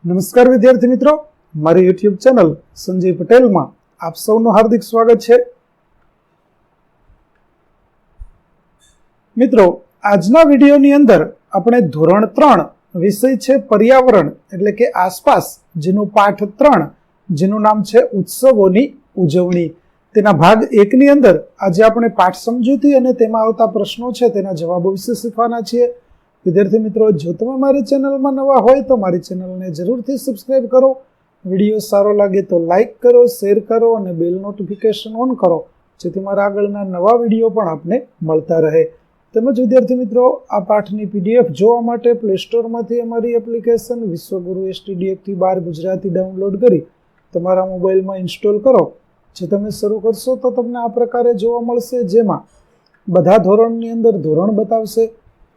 નમસ્કાર વિદ્યાર્થી મિત્રો, મારી યુટ્યુબ ચેનલ સંજય પટેલમાં આપ સૌનું હાર્દિક સ્વાગત છે. મિત્રો, આજના વિડીયોની અંદર આપણે ધોરણ 3 વિષય છે પર્યાવરણ એટલે કે આસપાસ, જેનું પાઠ 3 જેનું નામ છે ઉત્સવોની ઉજવણી, તેના ભાગ 1 ની અંદર આજે આપણે પાઠ સમજૂતી અને તેમાં આવતા પ્રશ્નો છે તેના જવાબો વિશે શીખવાના છીએ. વિદ્યાર્થી મિત્રો, જો તમે મારી ચેનલમાં નવા હોય તો મારી ચેનલને જરૂરથી સબસ્ક્રાઇબ કરો. વિડીયો સારો લાગે તો લાઇક કરો, શેર કરો અને બેલ નોટિફિકેશન ઓન કરો, જેથી મારા આગળના નવા વિડીયો પણ આપને મળતા રહે. તેમજ વિદ્યાર્થી મિત્રો, આ પાઠની પીડીએફ જોવા માટે પ્લે સ્ટોરમાંથી અમારી એપ્લિકેશન વિશ્વગુરુ STD 1-12 ગુજરાતી ડાઉનલોડ કરી તમારા મોબાઈલમાં ઇન્સ્ટોલ કરો. જે તમે શરૂ કરશો તો તમને આ પ્રકારે જોવા મળશે, જેમાં બધા ધોરણની અંદર ધોરણ બતાવશે,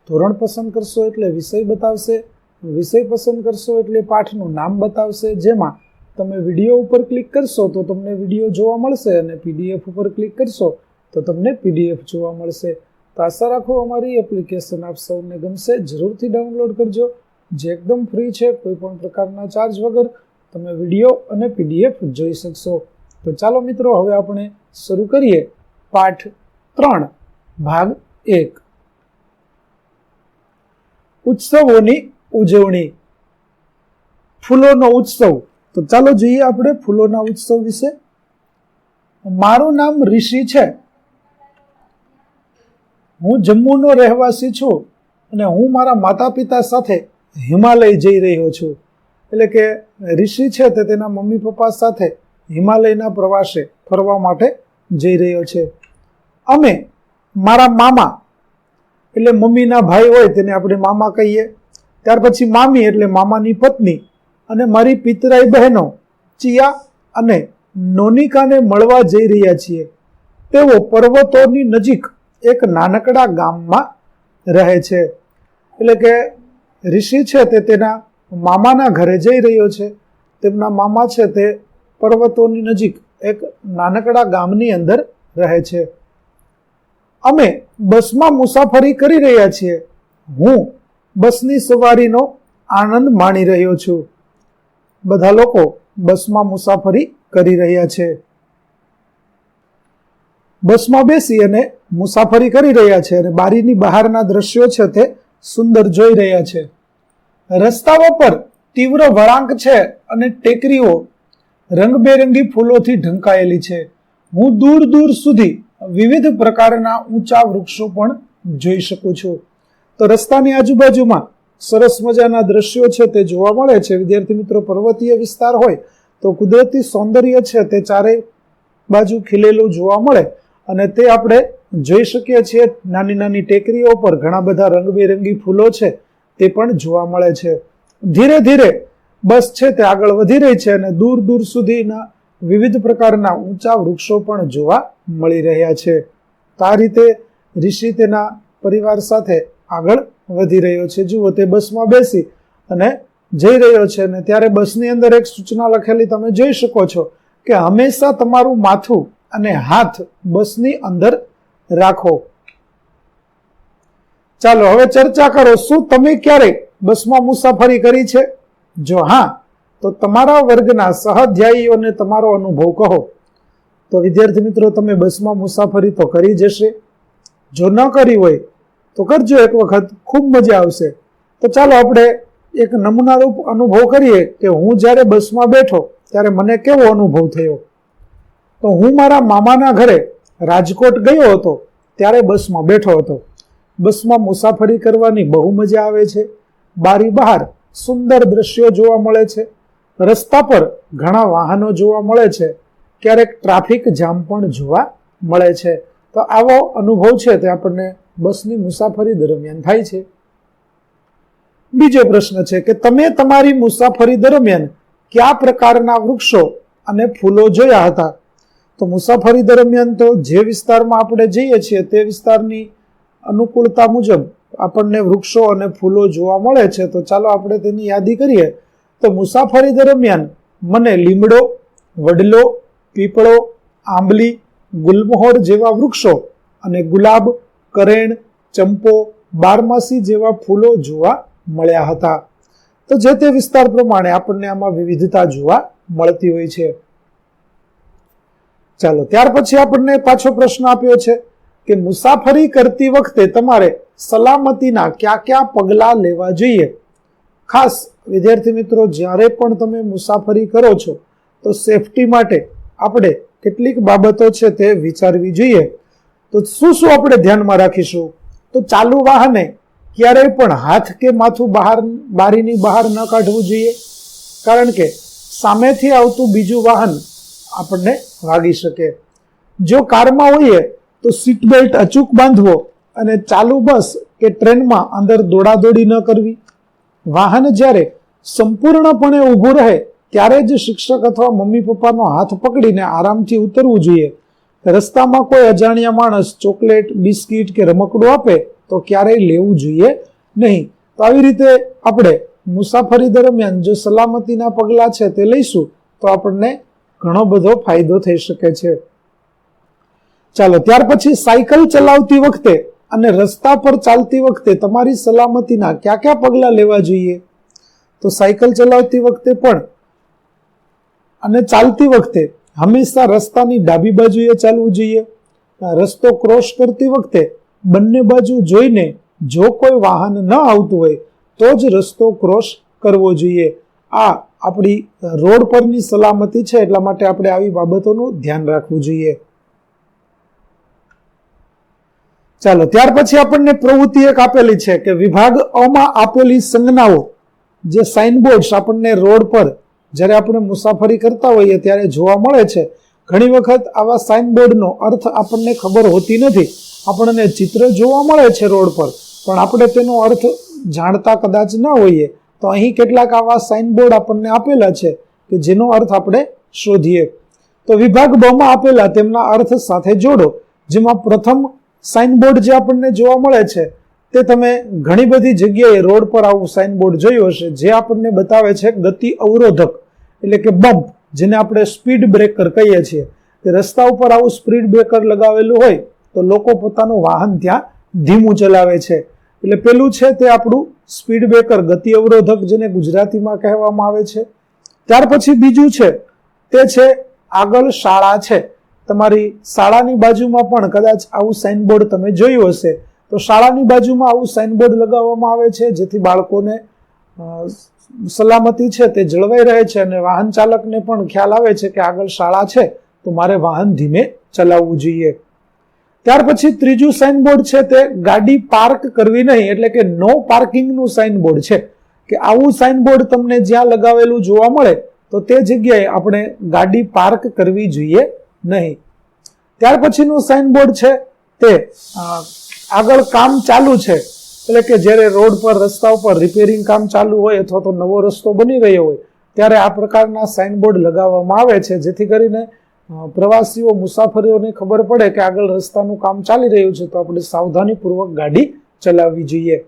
ધોરણ પસંદ કરશો એટલે વિષય બતાવશે, વિષય પસંદ કરશો એટલે પાઠનું નામ બતાવશે. જેમાં તમે વિડીયો ઉપર ક્લિક કરશો તો તમને વિડીયો જોવા મળશે અને PDF ઉપર ક્લિક કરશો તો તમને PDF જોવા મળશે. તો આશા રાખો અમારી એપ્લિકેશન આપ સૌને ગમશે. જરૂરથી ડાઉનલોડ કરજો, જે એકદમ ફ્રી છે. કોઈ પણ પ્રકારના ચાર્જ વગર તમે વિડીયો અને PDF જોઈ શકશો. તો ચાલો મિત્રો, હવે આપણે શરૂ કરીએ પાઠ 3 ભાગ 1, ઉત્સવોની ઉજવણી, ફૂલોનો ઉત્સવ. તો ચાલો જોઈએ આપણે ફૂલોના ઉત્સવ વિશે. મારું નામ ઋષિ છે. હું જમ્મુનો રહેવાસી છું અને હું મારા માતા પિતા સાથે હિમાલય જઈ રહ્યો છું. એટલે કે ઋષિ છે તે તેના મમ્મી પપ્પા સાથે હિમાલયના પ્રવાસે ફરવા માટે જઈ રહ્યો છે. અમે મારા મામા એટલે મમ્મીના ભાઈ હોય તેને આપણે મામા કહીએ, ત્યાર પછી મામી એટલે મામાની પત્ની અને મારી પિતરાઈ બહેનો ચિયા અને નોનિકાને મળવા જઈ રહ્યા છીએ. તેઓ પર્વતોની નજીક એક નાનકડા ગામમાં રહે છે. એટલે કે ઋષિ છે તે તેના મામાના ઘરે જઈ રહ્યો છે. તેમના મામા છે તે પર્વતોની નજીક એક નાનકડા ગામની અંદર રહે છે. અમે બસમાં મુસાફરી કરી રહ્યા છીએ. હું બસની સવારીનો આનંદ માણી રહ્યો છું. બધા લોકો બસમાં મુસાફરી કરી રહ્યા છે. બસમાં બેસી અને મુસાફરી કરી રહ્યા છે અને બારીની બહારના દ્રશ્યો છે તે સુંદર જોઈ રહ્યા છે. રસ્તાઓ પર તીવ્ર વળાંક છે અને ટેકરીઓ રંગબેરંગી ફૂલોથી ઢંકાયેલી છે. હું દૂર દૂર સુધી વિવિધ પ્રકારના ઊંચા વૃક્ષો પણ જોઈ શકું છું. તો રસ્તાની આજુબાજુમાં સરસ મજાના દ્રશ્યો છે તે જોવા મળે છે. વિદ્યાર્થી મિત્રો, પર્વતીય વિસ્તાર હોય તો કુદરતી સૌંદર્ય છે તે ચારે બાજુ ખીલેલું જોવા મળે અને તે આપણે જોઈ શકીએ છીએ. નાની નાની ટેકરીઓ પર ઘણા બધા રંગબેરંગી ફૂલો છે તે પણ જોવા મળે છે. ધીરે ધીરે બસ છે તે આગળ વધી રહી છે અને દૂર દૂર સુધીના વિવિધ પ્રકારના ઊંચા વૃક્ષો પણ જોવા મળી રહ્યા છે. તો આ રીતે ઋષિ તેના પરિવાર સાથે આગળ વધી રહ્યો છે. જુઓ, તે બસમાં બેસી અને જઈ રહ્યો છે અને ત્યારે બસની અંદર એક સૂચના લખેલી તમે જોઈ શકો છો કે હંમેશા તમારું માથું અને હાથ બસની અંદર રાખો. ચાલો હવે ચર્ચા કરો. શું તમે ક્યારેય બસમાં મુસાફરી કરી છે? જો હા, તો તમારા વર્ગના સહાધ્યાયીઓને તમારો અનુભવ કહો. તો વિદ્યાર્થી મિત્રો, તમે બસમાં મુસાફરી તો કરી જશે. જો ન કરી હોય તો કરજો એક વખત, ખૂબ મજા આવશે. તો ચાલો આપણે એક નમૂનારૂપ અનુભવ કરીએ કે હું જ્યારે બસમાં બેઠો ત્યારે મને કેવો અનુભવ થયો. તો હું મારા મામાના ઘરે રાજકોટ ગયો હતો ત્યારે બસમાં બેઠો હતો. બસમાં મુસાફરી કરવાની બહુ મજા આવે છે. બારી બહાર સુંદર દ્રશ્યો જોવા મળે છે. રસ્તા પર ઘણા વાહનો જોવા મળે છે. ક્યારેક ટ્રાફિક જામ પણ જોવા મળે છે. તો આવો અનુભવ છે તે આપણને બસની મુસાફરી દરમિયાન થાય છે. બીજો પ્રશ્ન છે કે તમે તમારી મુસાફરી દરમિયાન કયા પ્રકારના વૃક્ષો અને ફૂલો જોયા હતા? તો મુસાફરી દરમિયાન તો જે વિસ્તારમાં આપણે જઈએ છીએ તે વિસ્તારની અનુકૂળતા મુજબ આપણને વૃક્ષો અને ફૂલો જોવા મળે છે. તો ચાલો આપણે તેની યાદી કરીએ. તો મુસાફરી દરમિયાન મને લીમડો, વડલો, પીપળો, આંબલી, ગુલમહોર જેવા વૃક્ષો અને ગુલાબ, કરેણ, ચંપો, બારમાસી જેવા ફૂલો જોવા મળ્યા હતા. તો તો જે તે વિસ્તાર પ્રમાણે આપણને આમાં વિવિધતા જોવા મળતી હોય છે. ચાલો, ત્યાર પછી આપણને પાછો પ્રશ્ન આપ્યો છે કે મુસાફરી કરતી વખતે તમારે સલામતીના કયા કયા પગલાં લેવા જોઈએ. ખાસ વિદ્યાર્થી મિત્રો, જ્યારે પણ તમે મુસાફરી કરો છો તો સેફટી માટે આપણે કેટલીક બાબતો છે તે વિચારવી જોઈએ. તો શું શું આપણે ધ્યાનમાં રાખીશું? તો ચાલુ વાહને ક્યારેય પણ હાથ કે માથું બારીની બહાર ન કાઢવું જોઈએ, કારણ કે સામેથી આવતું બીજું વાહન આપણને વાગી શકે. જો કારમાં હોઈએ તો સીટ બેલ્ટ અચૂક બાંધવો અને ચાલુ બસ કે ટ્રેનમાં અંદર દોડાદોડી ન કરવી. વાહન જ્યારે સંપૂર્ણપણે ઊભું રહે ત્યારે જ શિક્ષક અથવા મમ્મી પપ્પાનો હાથ પકડીને આરામથી ઉતરવું જોઈએ. રસ્તામાં કોઈ અજાણ્યા માણસ ચોકલેટ, બિસ્કીટ કે રમકડું આપે તો ક્યારેય લેવું જોઈએ નહીં. તો આવી રીતે આપણે મુસાફરી દરમિયાન જો સલામતીના પગલાં છે તે લઈશું તો આપણને ઘણો બધો ફાયદો થઈ શકે છે. ચાલો, ત્યાર પછી સાયકલ ચલાવતી વખતે અને રસ્તા પર ચાલતી વખતે તમારી સલામતીના કયા કયા પગલાં લેવા જોઈએ? તો સાયકલ ચલાવતી વખતે પણ અને ચાલતી વખતે હંમેશા રસ્તાની ડાબી બાજુએ ચાલવું જોઈએ. રસ્તો ક્રોસ કરતી વખતે બંને બાજુ જોઈને જો કોઈ વાહન ન આવતું હોય તો જ રસ્તો ક્રોસ કરવો જોઈએ. આ આપણી રોડ પરની સલામતી છે, એટલા માટે આપણે આવી બાબતોનું ધ્યાન રાખવું જોઈએ. ચાલો, ત્યાર પછી આપણને પ્રવૃત્તિ એક આપેલી છે કે વિભાગ અ માં આપેલી સંજ્ઞાઓ, જે સાઇનબોર્ડ્સ આપણને રોડ પર જ્યારે આપણે મુસાફરી કરતા હોઈએ ત્યારે જોવા મળે છે. ઘણી વખત આવા સાઇનબોર્ડનો અર્થ આપણને ખબર હોતી નથી. આપણને ચિત્ર જોવા મળે છે રોડ પર, પણ આપણે તેનો અર્થ જાણતા કદાચ ન હોઈએ. તો અહીં કેટલાક આવા સાઇનબોર્ડ આપણને આપેલા છે કે જેનો અર્થ આપણે શોધીએ. તો વિભાગ બ માં આપેલા તેમના અર્થ સાથે જોડો. જેમાં પ્રથમ સાઇનબોર્ડ જે આપણને જોવા મળે છે તે તમે ઘણી બધી જગ્યાએ રોડ પર આવું સાઇનબોર્ડ જોયું હશે, જે આપણને બતાવે છે ગતિ અવરોધક એટલે કે બમ્પ, જેને આપણે સ્પીડ બ્રેકર કહીએ છીએ. કે રસ્તા ઉપર આવું સ્પીડ બ્રેકર લગાવેલું હોય તો લોકો પોતાનું વાહન ત્યાં ધીમું ચલાવે છે. એટલે પેલું છે તે આપણું સ્પીડ બ્રેકર, ગતિ અવરોધક, જેને ગુજરાતીમાં કહેવામાં આવે છે. ત્યાર પછી બીજું છે તે છે આગળ શાળા છે. તમારી શાળાની બાજુમાં પણ કદાચ આવું સાઇનબોર્ડ તમે જોયું હશે. તો શાળાની બાજુમાં આવું સાઇનબોર્ડ લગાવવામાં આવે છે જેથી બાળકોને સલામતી છે તે જળવાઈ રહે છે અને વાહન ચાલકને પણ ખ્યાલ આવે છે કે આગળ શાળા છે તો મારે વાહન ધીમે ચલાવવું જોઈએ. ત્યાર પછી ત્રીજું સાઇનબોર્ડ છે તે ગાડી પાર્ક કરવી નહીં એટલે કે નો પાર્કિંગનું સાઇનબોર્ડ છે. કે આવું સાઇનબોર્ડ તમને જ્યાં લગાવેલું જોવા મળે તો તે જગ્યાએ આપણે ગાડી પાર્ક કરવી જોઈએ નહીં. ત્યાર પછીનું સાઇનબોર્ડ છે તે આગળ કામ ચાલુ છે એટલે કે જ્યારે રોડ પર રસ્તા ઉપર રિપેરિંગ કામ ચાલુ હોય અથવા તો નવો રસ્તો બની રહ્યો હોય ત્યારે આ પ્રકારના સાઇનબોર્ડ લગાવવામાં આવે છે, જેથી કરીને પ્રવાસીઓ, મુસાફરીઓને ખબર પડે કે આગળ રસ્તાનું કામ ચાલી રહ્યું છે તો આપણે સાવધાનીપૂર્વક ગાડી ચલાવવી જોઈએ.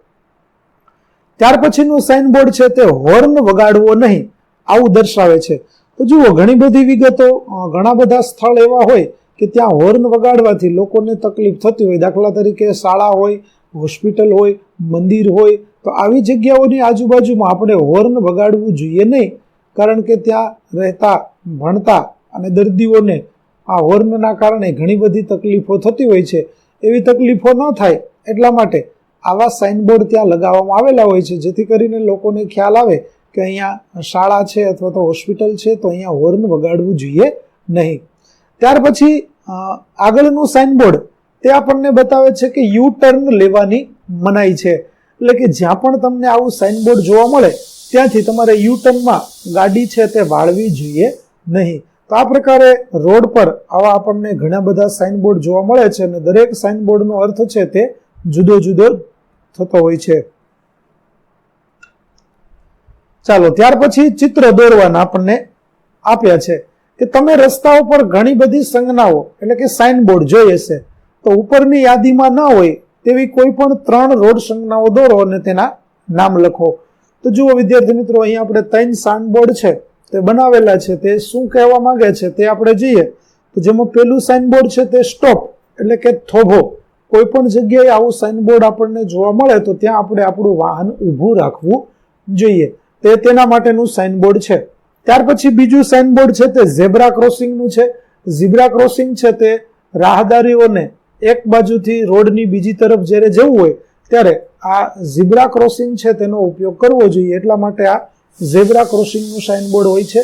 ત્યાર પછીનું સાઇનબોર્ડ છે તે હોર્ન વગાડવો નહીં આવું દર્શાવે છે. તો જુઓ, ઘણી બધી વિગતો, ઘણા બધા સ્થળ એવા હોય કે ત્યાં હોર્ન વગાડવાથી લોકોને તકલીફ થતી હોય. દાખલા તરીકે શાળા હોય, હોસ્પિટલ હોય, મંદિર હોય, તો આવી જગ્યાઓની આજુબાજુમાં આપણે હોર્ન વગાડવું જોઈએ નહીં, કારણ કે ત્યાં રહેતા, ભણતા અને દર્દીઓને આ હોર્નના કારણે ઘણી બધી તકલીફો થતી હોય છે. એવી તકલીફો ન થાય એટલા માટે આવા સાઇનબોર્ડ ત્યાં લગાવવામાં આવેલા હોય છે, જેથી કરીને લોકોને ખ્યાલ આવે કે અહીંયા શાળા છે અથવા તો હોસ્પિટલ છે તો અહીંયા હોર્ન વગાડવું જોઈએ નહીં. ત્યાર પછી આગળનું સાઇનબોર્ડ તે આપણને બતાવે છે કે યુ ટર્ન લેવાની મનાઈ છે. એટલે કે જ્યાં પણ તમને આવું સાઇનબોર્ડ જોવા મળે ત્યાંથી તમારે યુ ટર્નમાં ગાડી છે તે વાળવી જોઈએ નહીં. તો આ પ્રકારે રોડ પર આવા આપણને ઘણા બધા સાઇનબોર્ડ જોવા મળે છે અને દરેક સાઇનબોર્ડનો અર્થ છે તે જુદો જુદો થતો હોય છે. ચાલો, ત્યાર પછી ચિત્ર દોરવાના આપણને આપ્યા છે કે તમે રસ્તા ઉપર ઘણી બધી સંજ્ઞાઓ એટલે કે સાઇનબોર્ડ જોઈ હશે, તો ઉપરની યાદીમાં ન હોય તેવી કોઈ પણ 3 રોડ સંજ્ઞાઓ દોરો અને તેના નામ લખો. તો જુઓ વિદ્યાર્થી મિત્રો, અહીંયા આપણે 3 સાઇનબોર્ડ છે તે બનાવેલા છે. તે શું કહેવા માંગે છે તે આપણે જોઈએ. તો જેમાં પેલું સાઇનબોર્ડ છે તે સ્ટોપ એટલે કે થોભો. કોઈ પણ જગ્યાએ આવું સાઇનબોર્ડ આપણને જોવા મળે તો ત્યાં આપણે આપણું વાહન ઊભું રાખવું જોઈએ. તે તેના માટેનું સાઇનબોર્ડ છે. ત્યાર પછી બીજું સાઇનબોર્ડ છે તે ઝેબ્રા ક્રોસિંગનું છે. ઝીબ્રા ક્રોસિંગ છે તે રાહદારીઓને એક બાજુથી રોડની બીજી તરફ જ્યારે જવું હોય ત્યારે આ ઝીબ્રા ક્રોસિંગ છે તેનો ઉપયોગ કરવો જોઈએ, એટલા માટે આ ઝેબ્રા ક્રોસિંગનું સાઇનબોર્ડ હોય છે.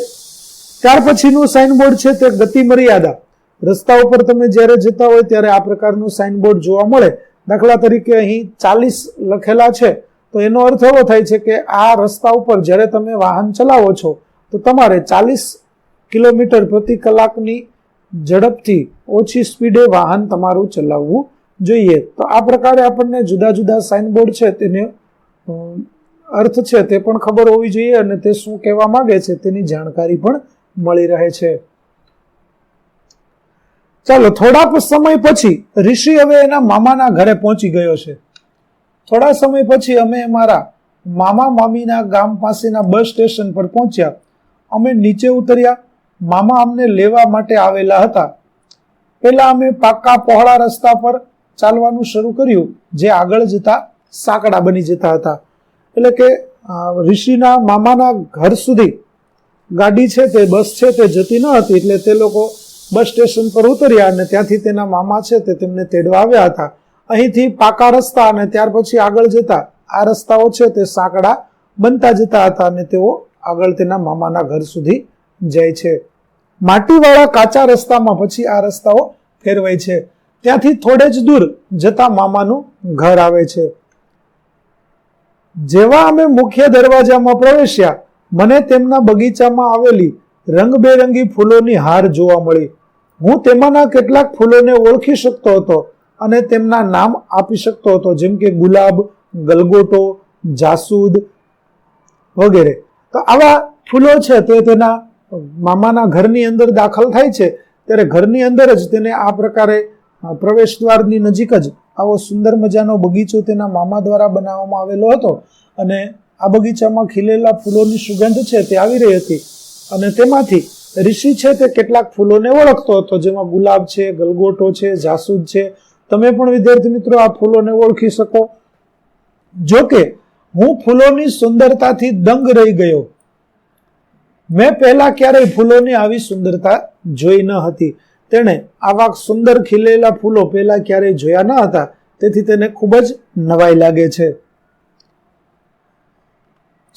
ત્યાર પછીનું સાઇનબોર્ડ છે તે ગતિ મર્યાદા. રસ્તા ઉપર તમે જ્યારે જતા હોય ત્યારે આ પ્રકારનું સાઇનબોર્ડ જોવા મળે. દાખલા તરીકે અહીં 40 લખેલા છે, તો એનો અર્થ એવો થાય છે કે આ રસ્તા ઉપર જ્યારે તમે વાહન ચલાવો છો તો તમારે 40 કિલોમીટર પ્રતિ કલાકની ઝડપથી ઓછી સ્પીડે વાહન તમારું ચલાવવું જોઈએ. તો આ પ્રકારે આપણને જુદા જુદા સાઇનબોર્ડ છે તેને અર્થ છે તે પણ ખબર હોવી જોઈએ અને તે શું કહેવા માંગે છે તેની જાણકારી પણ મળી રહે છે. ચાલો, થોડા સમય પછી ઋષિ હવે એના મામાના ઘરે પહોંચી ગયો છે. થોડા સમય પછી અમે મારા મામા મામીના ગામ પાસેના બસ સ્ટેશન પર પહોંચ્યા. અમે નીચે ઉતર્યા. મામા અમને લેવા માટે આવેલા હતા. પહેલા અમે પાકા પહોળા રસ્તા પર ચાલવાનું શરૂ કર્યું, જે આગળ જતા સાંકડા બની જતા હતા. એટલે કે ઋષિના મામાના ઘર સુધી ગાડી છે તે બસ છે તે જતી ન હતી, એટલે તે લોકો બસ સ્ટેશન પર ઉતર્યા અને ત્યાંથી તેના મામા છે તે તેમને તેડવા આવ્યા હતા. અહીંથી પાકા રસ્તા અને ત્યાર પછી આગળ જતા આ રસ્તાઓ છે તે સાંકડા બનતા જતા હતા અને તેઓ આગળ તેના મામાના ઘર સુધી જાય છે. માટીવાળા કાચા રસ્તામાં પછી આ રસ્તાઓ ફેરવાય છે. ત્યાંથી થોડે જ દૂર જતા મામાનું ઘર આવે છે. જેવા અમે મુખ્ય દરવાજામાં પ્રવેશ્યા, મને તેમના બગીચામાં આવેલી રંગબેરંગી ફૂલોની હાર જોવા મળી. હું તેમાંના કેટલાક ફૂલોને ઓળખી શકતો હતો અને તેમના નામ આપી શકતો હતો, જેમ કે ગુલાબ, ગલગોટો, જાસૂદ વગેરે. તો આવા ફૂલો છે તે તેના મામાના ઘરની અંદર દાખલ થાય છે ત્યારે ઘરની અંદર જ તેને આ પ્રકારે પ્રવેશ દ્વારની નજીક જ આવો સુંદર મજાનો બગીચો તેના મામા દ્વારા બનાવવામાં આવેલો હતો અને આ બગીચામાં ખીલેલા ફૂલોની સુગંધ છે તે આવી રહી હતી અને તેમાંથી ઋષિ છે તે કેટલાક ફૂલોને ઓળખતો હતો, જેમાં ગુલાબ છે, ગલગોટો છે, જાસૂદ છે. તમે પણ વિદ્યાર્થી મિત્રો આ ફૂલોને ઓળખી શકો. જો કે હું ફૂલોની સુંદરતાથી દંગ રહી ગયો. મેં પહેલા ક્યારેય ફૂલોની આવી સુંદરતા જોઈ ન હતી. તેણે આવા સુંદર ખીલેલા ફૂલો પહેલા ક્યારેય જોયા ન હતા, તેથી તેને ખૂબ જ નવાઈ લાગે છે.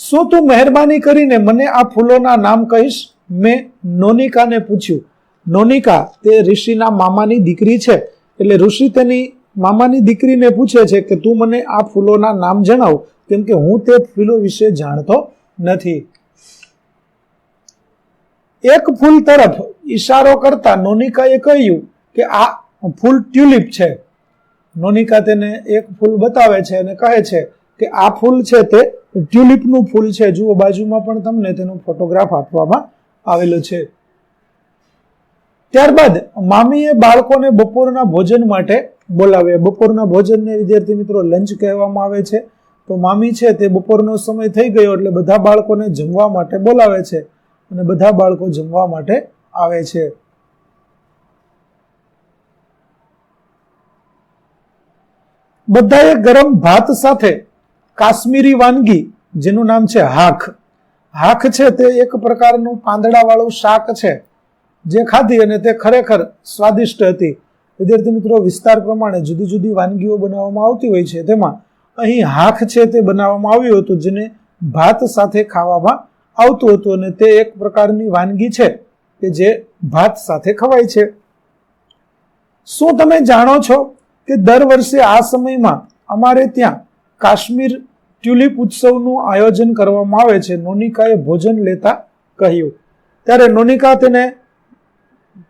શું તું મહેરબાની કરીને મને આ ફૂલોના નામ કહીશ? મેં નોનિકાને પૂછ્યું. નોનિકા તે ઋષિના મામાની દીકરી છે, એટલે ઋષિ તેની મામાની દીકરીને પૂછે છે કે તું મને આ ફૂલોના નામ જણાવ, કેમ કે હું તે ફૂલો વિશે જાણતો નથી. એક ફૂલ તરફ ઈશારો કરતા નોનિકાએ કહ્યું કે આ ફૂલ ટ્યુલિપ છે. નોનિકા તેને એક ફૂલ બતાવે છે અને કહે છે કે આ ફૂલ છે તે ટ્યુલિપનું ફૂલ છે. જુઓ, બાજુમાં પણ તમને તેનો ફોટોગ્રાફ આપવામાં આવેલો છે. ત્યારબાદ મામીએ બાળકોને બપોરના ભોજન માટે બોલાવ્યા. બપોરના ભોજનને વિદ્યાર્થી મિત્રો લંચ કહેવામાં આવે છે. તો મામી છે તે બપોરનો સમય થઈ ગયો એટલે બધા બાળકોને જમવા માટે બોલાવે છે અને બધા બાળકો જમવા માટે આવે છે. બધાએ ગરમ ભાત સાથે કાશ્મીરી વાનગી જેનું નામ છે હાખ. હાખ છે તે એક પ્રકારનું પાંદડા વાળું શાક છે જે ખાધી અને તે ખરેખર સ્વાદિષ્ટ હતી. વિદ્યાર્થી મિત્રો, વિસ્તાર પ્રમાણે જુદી જુદી વાનગીઓ બનાવવામાં આવતી હોય છે. તેમાં અહીં હાખ છે તે બનાવવામાં આવ્યું હતું, જેને ભાત સાથે ખાવામાં આવતું હતું અને તે એક પ્રકારની વાનગી છે કે જે ભાત સાથે ખવાય છે. શું તમે જાણો છો કે દર વર્ષે આ સમયમાં અમારે ત્યાં કાશ્મીર ટ્યુલિપ ઉત્સવનું આયોજન કરવામાં આવે છે? નોનિકાએ ભોજન લેતા કહ્યું. ત્યારે નોનિકા તેને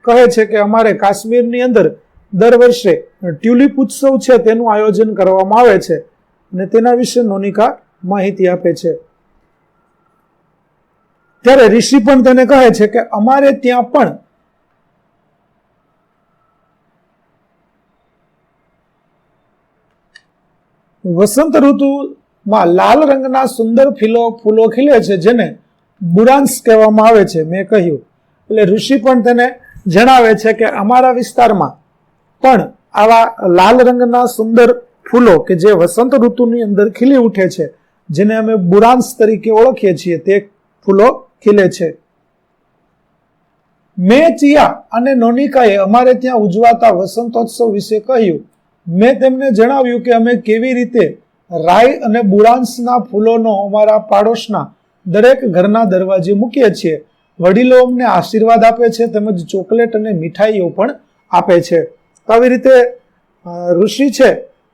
કહે છે કે અમારે કાશ્મીરની અંદર દર વર્ષે ટ્યુલિપ ઉત્સવ છે તેનું આયોજન કરવામાં આવે છે અને તેના વિશે નોનિકા માહિતી આપે છે. ત્યારે ઋષિ પણ તેને કહે છે કે અમારે ત્યાં પણ વસંત ઋતુમાં લાલ રંગના સુંદર ફૂલો ખીલે છે, જેને બુરાન્સ કહેવામાં આવે છે. મેં કહ્યું એટલે ઋષિ પણ તેને જણાવે છે કે અમારા વિસ્તારમાં પણ આવા લાલ રંગના સુંદર ફૂલો કે જે વસંત ઋતુની અંદર ખીલી ઉઠે છે જેને અમે બુરાન્સ તરીકે ઓળખીએ છીએ, તે ફૂલો ખીલે છે. મેં, ચિયા અને નોનિકાએ અમારે ત્યાં ઉજવાતા વસંતોત્સવ વિશે કહ્યું. મેં તેમને જણાવ્યું કે અમે કેવી રીતે રાય અને બુરાન્સના ફૂલોનો અમારા પાડોશના દરેક ઘરના દરવાજે મૂકીએ છીએ. વડીલો અમને આશીર્વાદ આપે છે તેમજ ચોકલેટ અને મીઠાઈઓ પણ આપે છે. આવી રીતે ઋષિ છે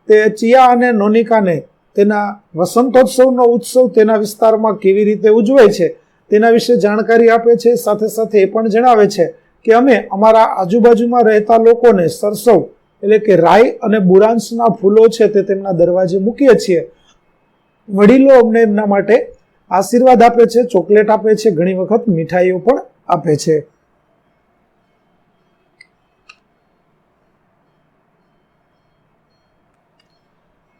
તે ચિયા અને નોનિકાને તેના વસંતોત્સવનો ઉત્સવ તેના વિસ્તારમાં કેવી રીતે ઉજવાય છે તેના વિશે જાણકારી આપે છે. સાથે સાથે એ પણ જણાવે છે કે અમે અમારા આજુબાજુમાં રહેતા લોકોને સરસવ એટલે કે રાઈ અને બુરાન્સના ફૂલો છે તે તેમના દરવાજે મૂકીએ છીએ. વડીલો અમને એમના માટે આશીર્વાદ આપે છે, ચોકલેટ આપે છે, ઘણી વખત મીઠાઈઓ પણ આપે છે.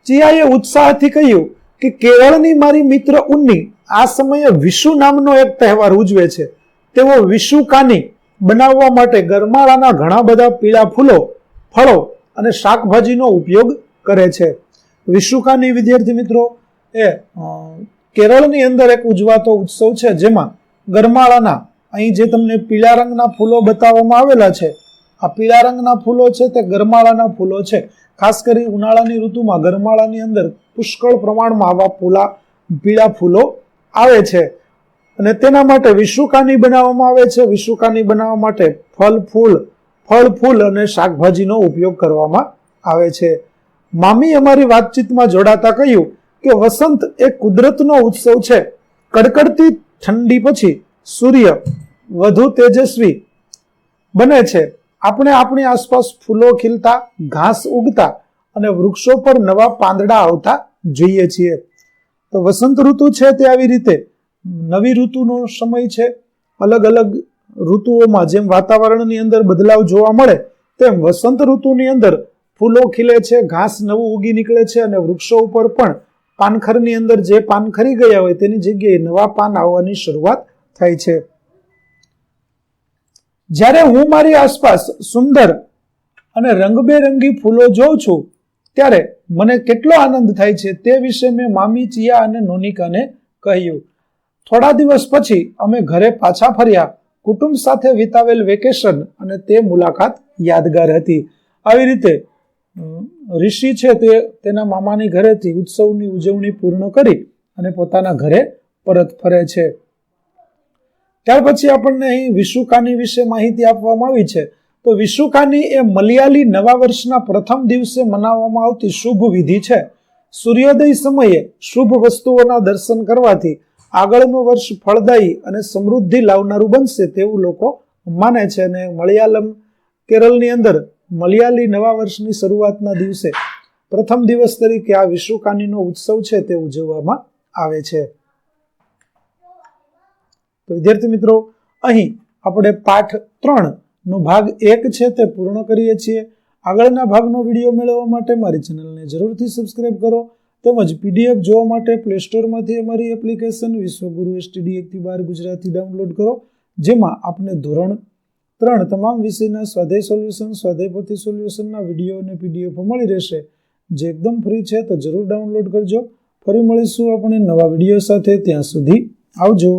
ચિયાએ ઉત્સાહથી કહ્યું કે કેરળની મારી મિત્ર ઉન્ની આ સમયે વિશુ નામનો એક તહેવાર ઉજવે છે. તેઓ વિશુકાની બનાવવા માટે ગરમાળાના ઘણા બધા પીળા ફૂલો, ફળો અને શાકભાજીનો ઉપયોગ કરે છે. વિશુકાની, વિદ્યાર્થી મિત્રો, એ કેરળની અંદર એક ઉજવાતો ઉત્સવ છે, જેમાં ગરમાળાના, અહીં જે તમને પીળા રંગના ફૂલો બતાવવામાં આવેલા છે, આ પીળા રંગના ફૂલો છે તે ગરમાળાના ફૂલો છે. ખાસ કરી ઉનાળાની ઋતુમાં ગરમાળાની અંદર પુષ્કળ પ્રમાણમાં આવા પીળા ફૂલો આવે છે અને તેના માટે વિશુકાની બનાવવામાં આવે છે. વિશુકાની બનાવવા માટે ફળ ફૂલ અને શાકભાજીનો ઉપયોગ કરવામાં આવે છે. મામી અમારી વાતચીતમાં જોડાતા કહ્યું કે વસંત એ કુદરતનો ઉત્સવ છે. કડકડતી ઠંડી પછી સૂર્ય વધુ તેજસ્વી બને છે. આપણે આપણી આસપાસ ફૂલો ખીલતા, ઘાસ ઉગતા અને વૃક્ષો પર નવા પાંદડા આવતા જોઈએ છીએ. તો વસંત ઋતુ છે તે આવી રીતે નવી ઋતુનો સમય છે. અલગ અલગ ઋતુઓમાં જેમ વાતાવરણની અંદર બદલાવ જોવા મળે તેમ વસંત ઋતુની અંદર ફૂલો ખીલે છે, ઘાસ નવું ઉગી નીકળે છે અને વૃક્ષો ઉપર પણ પાનખરની અંદર જે પાન ખરી ગયા હોય તેની જગ્યાએ નવા પાન આવવાની શરૂઆત થાય છે. જ્યારે હું મારી આસપાસ સુંદર અને રંગબેરંગી ફૂલો જોઉં છું ત્યારે મને કેટલો આનંદ થાય છે તે વિશે મેં મામી, ચિયા અને નોનિકાને કહ્યું. થોડા દિવસ પછી અમે ઘરે પાછા ફર્યા. કુટુંબ સાથે વિતાવેલ વેકેશન અને તે મુલાકાત યાદગાર હતી. આવી રીતે ઋષિ છે તે તેના મામાની ઘરેથી ઉત્સવની ઉજવણી પૂર્ણ કરી અને પોતાના ઘરે પરત ફરે છે. ત્યાર પછી આપણને અહીં વિશુકાની વિશે માહિતી આપવામાં આવી છે. તો વિશુકાની એ મલયાલી નવા વર્ષના પ્રથમ દિવસે મનાવવામાં આવતી શુભ વિધિ છે. સૂર્યોદય સમયે શુભ વસ્તુઓના દર્શન કરવાથી આગળનું વર્ષ ફળદાયી અને સમૃદ્ધિ લાવનારું બનશે તેવું લોકો માને છે. અને કેરળની અંદર મલયાલી નવા વર્ષની શરૂઆતના દિવસે પ્રથમ દિવસ તરીકે આ વિશુકાનીનો ઉત્સવ છે તે ઉજવવામાં આવે છે. તો વિદ્યાર્થી મિત્રો, અહીં આપણે પાઠ 3 નો ભાગ 1 છે તે પૂર્ણ કરીએ છીએ. આગળના ભાગનો વિડીયો મેળવવા માટે મારી ચેનલને જરૂરથી સબસ્ક્રાઇબ કરો તેમજ પીડીએફ જોવા માટે પ્લે સ્ટોરમાંથી અમારી એપ્લિકેશન વિશ્વગુરુ STD1 થી 12 ગુજરાતી ડાઉનલોડ કરો, જેમાં આપને ધોરણ 3 તમામ વિષયના સ્વાધ્યાય સોલ્યુશન, સ્વાધ્યાય પોથી સોલ્યુશનના વિડીયો અને પીડીએફ મળી રહેશે, જે એકદમ ફ્રી છે. તો જરૂર ડાઉનલોડ કરજો. ફરી મળીશું આપણે નવા વિડીયો સાથે. ત્યાં સુધી આવજો.